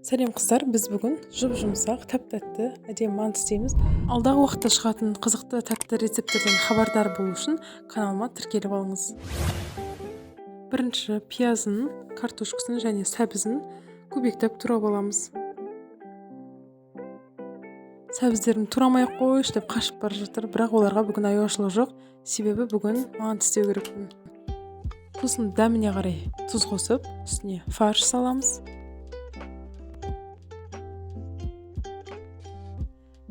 Сәлем қыздар, біз бүгін жұп-жұмсақ, тәп-тәтті, әдемі манты істейміз. Алдағы уақытта шығатын қызықты тәтті рецепттерден хабардар болу үшін каналыма тіркеліп алыңыз. Бірінші пиязын, картошкасын және сәбізін көбектеп турап аламыз. Сәбіздерін турамай қойшы деп қашып бара жатыр, бірақ оларға бүгін аяушылық жоқ, себебі бүгін манты істеу керекпін. Сосын дәміне қарай тұз қосып, үстіне фарш саламыз.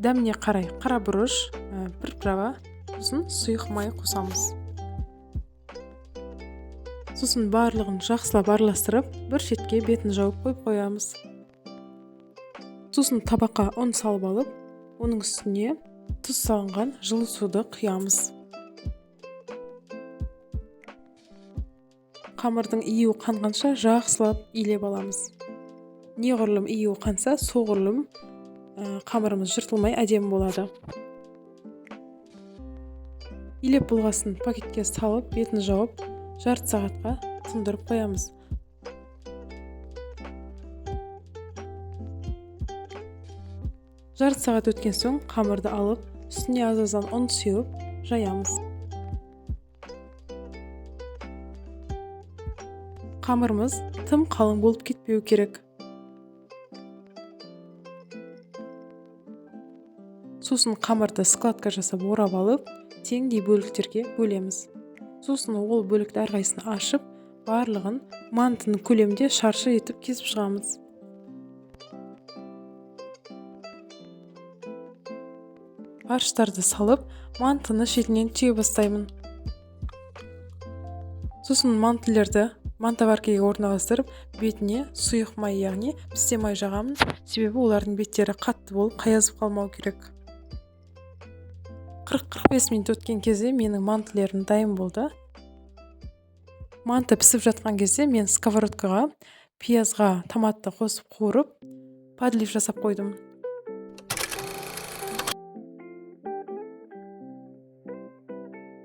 Дәміне қарай қара бұрыш, бір права, сосын сұйық май қосамыз. Сосын барлығын жақсылап араластырып, бір шетке бетін жауып қойып қоямыз. Сосын табаққа ұн салып алып, оның үстіне тұз салынған жылы суды құямыз. Қамырдың июі қанғанша жақсылап илеп аламыз. Неғұрлым июі қанса, соғұрлым қамырымыз жыртылмай әдемі болады. Илеп болғасын пакетке салып, бетін жауып, жарты сағатқа тұндырып қоямыз. Жарты сағат өткен соң қамырды алып, үстіне аз-аздан ұн сеуіп, жаямыз. Қамырымыз тым қалың болып кетпеу керек. Сосын қамырды складка жасап орап алып, теңдей бөліктерге бөлеміз. Сосын ол бөлікті әрқайсысын ашып, барлығын мантының көлемінде шаршы етіп кесіп шығамыз. Фарштарды салып, мантыны шетінен түйе бастаймын. Сосын мантылерді мантаваркеге орналастырып, бетіне сұйық май, яғни пісте май жағамын, себебі олардың беттері қатты болып қаязып қалмау керек. 40-45 минут өткен кезде менің мантылерім дайын болды. Манты пісіп жатқан кезде мен сковородкаға пиязға томатты қосып қуырып, подлив жасап қойдым.